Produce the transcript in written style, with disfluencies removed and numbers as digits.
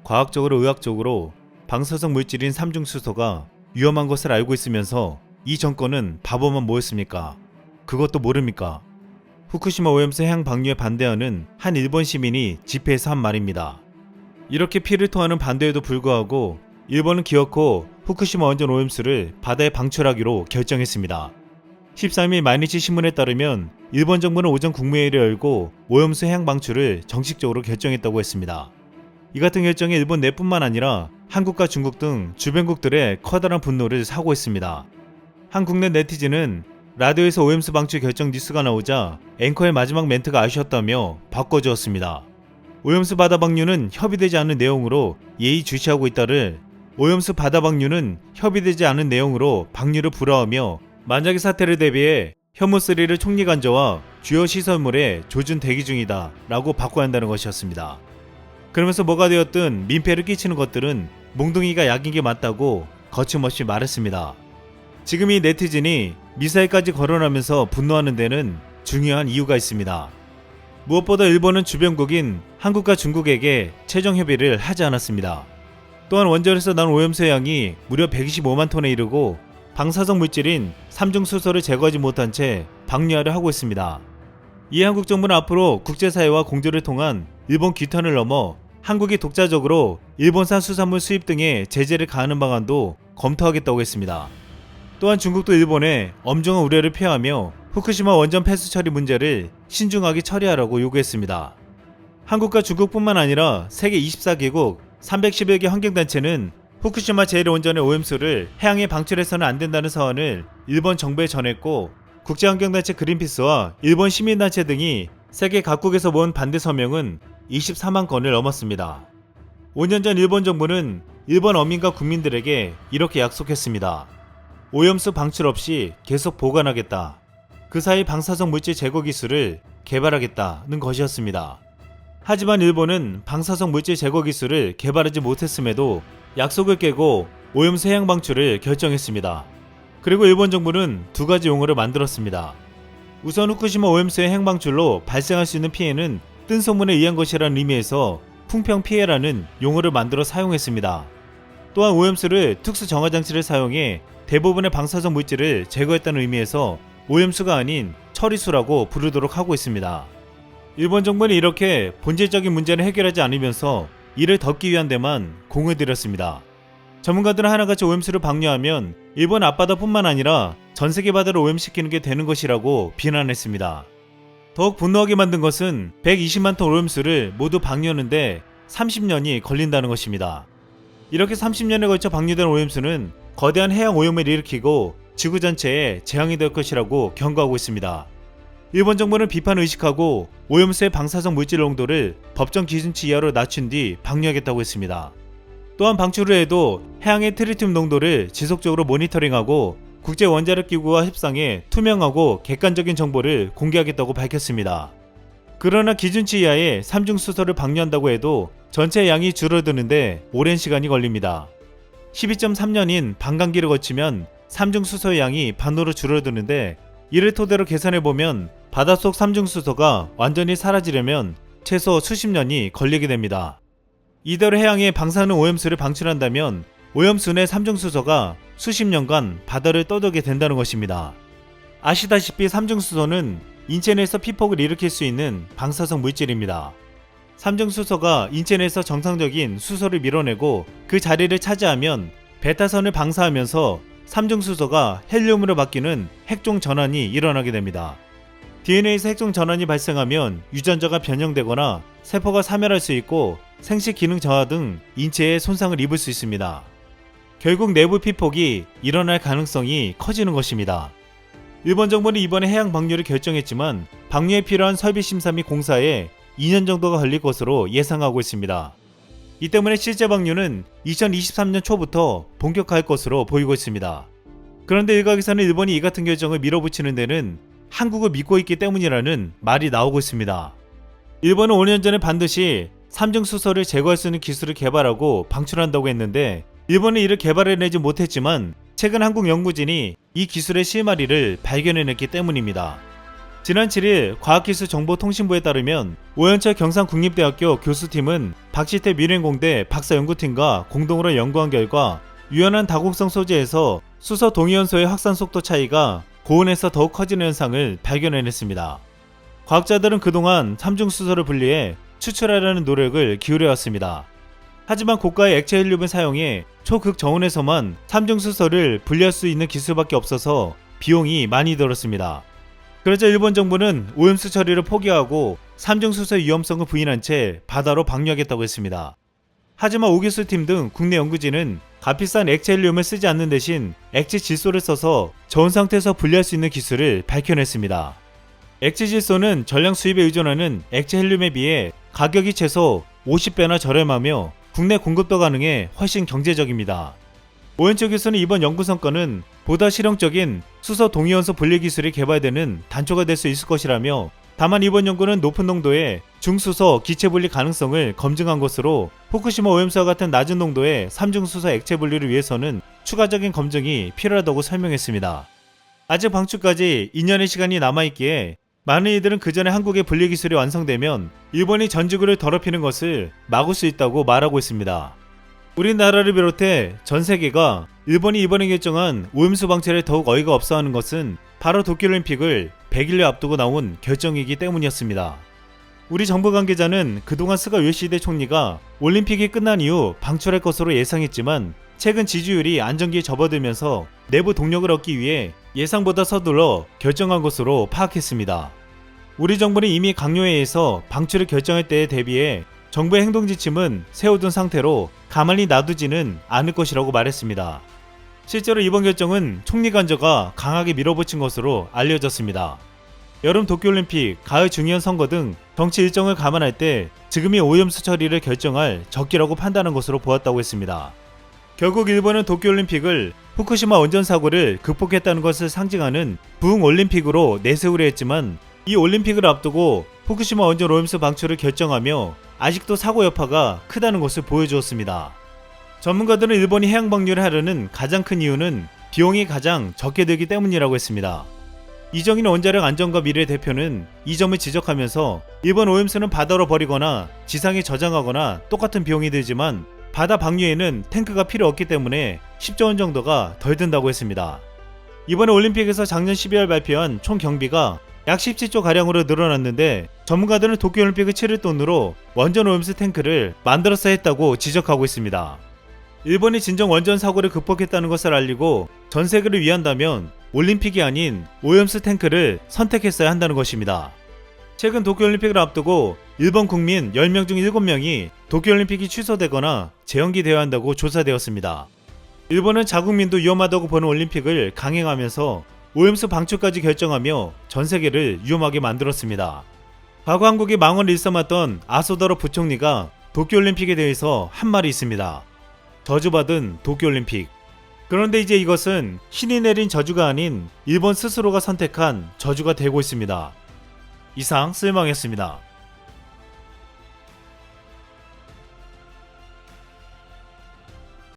과학적으로 의학적으로 방사성 물질인 삼중수소가 위험한 것을 알고 있으면서 이 정권은 바보만 뭐였습니까? 그것도 모릅니까? 후쿠시마 오염수 해양 방류에 반대하는 한 일본 시민이 집회에서 한 말입니다. 이렇게 피를 토하는 반대에도 불구하고 일본은 기어코 후쿠시마 원전 오염수를 바다에 방출하기로 결정했습니다. 13일 마이니치 신문에 따르면 일본 정부는 오전 국무회의를 열고 오염수 해양 방출을 정식적으로 결정했다고 했습니다. 이 같은 결정에 일본 내뿐만 아니라 한국과 중국 등 주변국들의 커다란 분노를 사고 했습니다. 한 국내 네티즌은 라디오에서 오염수 방출 결정 뉴스가 나오자 앵커의 마지막 멘트가 아쉬웠다며 바꿔주었습니다. 오염수 바다 방류는 협의되지 않은 내용으로 예의주시하고 있다를 오염수 바다 방류는 협의되지 않은 내용으로 방류를 불허하며 만약의 사태를 대비해 혐오3를 총리관저와 주요 시설물에 조준 대기 중이다 라고 바꿔야 한다는 것이었습니다. 그러면서 뭐가 되었든 민폐를 끼치는 것들은 몽둥이가 약인 게 맞다고 거침없이 말했습니다. 지금 이 네티즌이 미사일까지 거론하면서 분노하는 데는 중요한 이유가 있습니다. 무엇보다 일본은 주변국인 한국과 중국에게 최종 협의를 하지 않았습니다. 또한 원전에서 난 오염수의 양이 무려 125만 톤에 이르고 방사성 물질인 삼중수소를 제거하지 못한 채 방류하려 하고 있습니다. 이에 한국 정부는 앞으로 국제사회와 공조를 통한 일본 규탄을 넘어 한국이 독자적으로 일본산 수산물 수입 등에 제재를 가하는 방안도 검토하겠다고 했습니다. 또한 중국도 일본에 엄중한 우려를 표하며 후쿠시마 원전 폐수 처리 문제를 신중하게 처리하라고 요구했습니다. 한국과 중국뿐만 아니라 세계 24개국 311개 환경단체는 후쿠시마 제1원전의 오염수를 해양에 방출해서는 안 된다는 사안을 일본 정부에 전했고 국제환경단체 그린피스와 일본 시민단체 등이 세계 각국에서 모은 반대 서명은 24만 건을 넘었습니다. 5년 전 일본 정부는 일본 어민과 국민들에게 이렇게 약속했습니다. 오염수 방출 없이 계속 보관하겠다. 그 사이 방사성 물질 제거 기술을 개발하겠다는 것이었습니다. 하지만 일본은 방사성 물질 제거 기술을 개발하지 못했음에도 약속을 깨고 오염수 해양 방출을 결정했습니다. 그리고 일본 정부는 두 가지 용어를 만들었습니다. 우선 후쿠시마 오염수의 해양 방출로 발생할 수 있는 피해는 뜬 소문에 의한 것이라는 의미에서 풍평 피해라는 용어를 만들어 사용했습니다. 또한 오염수를 특수 정화장치를 사용해 대부분의 방사성 물질을 제거했다는 의미에서 오염수가 아닌 처리수라고 부르도록 하고 있습니다. 일본 정부는 이렇게 본질적인 문제를 해결하지 않으면서 이를 덮기 위한 데만 공을 들였습니다. 전문가들은 하나같이 오염수를 방류하면 일본 앞바다뿐만 아니라 전세계 바다를 오염시키는 게 되는 것이라고 비난했습니다. 더욱 분노하게 만든 것은 120만 톤 오염수를 모두 방류하는데 30년이 걸린다는 것입니다. 이렇게 30년에 걸쳐 방류된 오염수는 거대한 해양 오염을 일으키고 지구 전체에 재앙이 될 것이라고 경고하고 있습니다. 일본 정부는 비판을 의식하고 오염수의 방사성 물질 농도를 법정 기준치 이하로 낮춘 뒤 방류하겠다고 했습니다. 또한 방출 후에도 해양의 트리튬 농도를 지속적으로 모니터링하고 국제원자력기구와 협상해 투명하고 객관적인 정보를 공개하겠다고 밝혔습니다. 그러나 기준치 이하의 삼중수소를 방류한다고 해도 전체 양이 줄어드는데 오랜 시간이 걸립니다. 12.3년인 반감기를 거치면 삼중수소의 양이 반으로 줄어드는데 이를 토대로 계산해보면 바닷속 삼중수소가 완전히 사라지려면 최소 수십 년이 걸리게 됩니다. 이대로 해양에 방사능 오염수를 방출한다면 오염수 내 삼중수소가 수십 년간 바다를 떠돌게 된다는 것입니다. 아시다시피 삼중수소는 인체 내에서 피폭을 일으킬 수 있는 방사성 물질입니다. 삼중수소가 인체 내에서 정상적인 수소를 밀어내고 그 자리를 차지하면 베타선을 방사하면서 삼중수소가 헬륨으로 바뀌는 핵종 전환이 일어나게 됩니다. DNA에서 핵종 전환이 발생하면 유전자가 변형되거나 세포가 사멸할 수 있고 생식 기능 저하 등 인체에 손상을 입을 수 있습니다. 결국 내부 피폭이 일어날 가능성이 커지는 것입니다. 일본 정부는 이번에 해양 방류를 결정했지만 방류에 필요한 설비 심사 및 공사에 2년 정도가 걸릴 것으로 예상하고 있습니다. 이 때문에 실제 방류는 2023년 초부터 본격화할 것으로 보이고 있습니다. 그런데 일각에서는 일본이 이 같은 결정을 밀어붙이는 데는 한국을 믿고 있기 때문이라는 말이 나오고 있습니다. 일본은 5년 전에 반드시 삼중수소를 제거할 수 있는 기술을 개발하고 방출한다고 했는데 일본은 이를 개발해내지 못했지만 최근 한국 연구진이 이 기술의 실마리를 발견해냈기 때문입니다. 지난 7일 과학기술정보통신부에 따르면 오현철 경상국립대학교 교수팀은 박시태 민행공대 박사연구팀과 공동으로 연구한 결과 유연한 다곡성 소재에서 수소 동위원소의 확산 속도 차이가 고온에서 더욱 커지는 현상을 발견해냈습니다. 과학자들은 그동안 삼중수소를 분리해 추출하려는 노력을 기울여왔습니다. 하지만 고가의 액체 헬륨을 사용해 초극저온에서만 삼중수소를 분리할 수 있는 기술밖에 없어서 비용이 많이 들었습니다. 그러자 일본 정부는 오염수 처리를 포기하고 삼중수소의 위험성을 부인한 채 바다로 방류하겠다고 했습니다. 하지만 오기술팀 등 국내 연구진은 값비싼 액체 헬륨을 쓰지 않는 대신 액체 질소를 써서 저온 상태에서 분리할 수 있는 기술을 밝혀냈습니다. 액체 질소는 전량 수입에 의존하는 액체 헬륨에 비해 가격이 최소 50배나 저렴하며 국내 공급도 가능해 훨씬 경제적입니다. 오연초 기술은 이번 연구 성과는 보다 실용적인 수소 동위원소 분리 기술이 개발되는 단초가 될 수 있을 것이라며, 다만 이번 연구는 높은 농도의 중수소 기체 분리 가능성을 검증한 것으로 후쿠시마 오염수와 같은 낮은 농도의 삼중수소 액체 분리를 위해서는 추가적인 검증이 필요하다고 설명했습니다. 아직 방출까지 2년의 시간이 남아있기에 많은 이들은 그 전에 한국의 분리 기술이 완성되면 일본이 전 지구를 더럽히는 것을 막을 수 있다고 말하고 있습니다. 우리나라를 비롯해 전 세계가 일본이 이번에 결정한 오염수 방출에 더욱 어이가 없어하는 것은 바로 도쿄올림픽을 100일여 앞두고 나온 결정이기 때문이었습니다. 우리 정부 관계자는 그동안 스가 요시히데 총리가 올림픽이 끝난 이후 방출할 것으로 예상했지만 최근 지지율이 안정기에 접어들면서 내부 동력을 얻기 위해 예상보다 서둘러 결정한 것으로 파악했습니다. 우리 정부는 이미 강요회에서 방출을 결정할 때에 대비해 정부의 행동 지침은 세워둔 상태로 가만히 놔두지는 않을 것이라고 말했습니다. 실제로 이번 결정은 총리 관저가 강하게 밀어붙인 것으로 알려졌습니다. 여름 도쿄올림픽, 가을 중의원 선거 등 정치 일정을 감안할 때 지금이 오염수 처리를 결정할 적기라고 판단한 것으로 보았다고 했습니다. 결국 일본은 도쿄올림픽을 후쿠시마 원전 사고를 극복했다는 것을 상징하는 부흥올림픽으로 내세우려 했지만, 이 올림픽을 앞두고 후쿠시마 원전 오염수 방출을 결정하며 아직도 사고 여파가 크다는 것을 보여주었습니다. 전문가들은 일본이 해양 방류를 하려는 가장 큰 이유는 비용이 가장 적게 들기 때문이라고 했습니다. 이정인 원자력 안전과 미래 대표는 이 점을 지적하면서 일본 오염수는 바다로 버리거나 지상에 저장하거나 똑같은 비용이 들지만 바다 방류에는 탱크가 필요 없기 때문에 10조 원 정도가 덜 든다고 했습니다. 이번에 올림픽에서 작년 12월 발표한 총 경비가 약 17조 가량으로 늘어났는데, 전문가들은 도쿄올림픽을 치를 돈으로 원전 오염수 탱크를 만들었어야 했다고 지적하고 있습니다. 일본이 진정 원전 사고를 극복했다는 것을 알리고 전 세계를 위한다면 올림픽이 아닌 오염수 탱크를 선택했어야 한다는 것입니다. 최근 도쿄올림픽을 앞두고 일본 국민 10명 중 7명이 도쿄올림픽이 취소되거나 재연기되어야 한다고 조사되었습니다. 일본은 자국민도 위험하다고 보는 올림픽을 강행하면서 오염수 방출까지 결정하며 전 세계를 위험하게 만들었습니다. 과거 한국이 망언을 일삼았던 아소다로 부총리가 도쿄올림픽에 대해서 한 말이 있습니다. 저주받은 도쿄올림픽. 그런데 이제 이것은 신이 내린 저주가 아닌 일본 스스로가 선택한 저주가 되고 있습니다. 이상 쓸망이었습니다.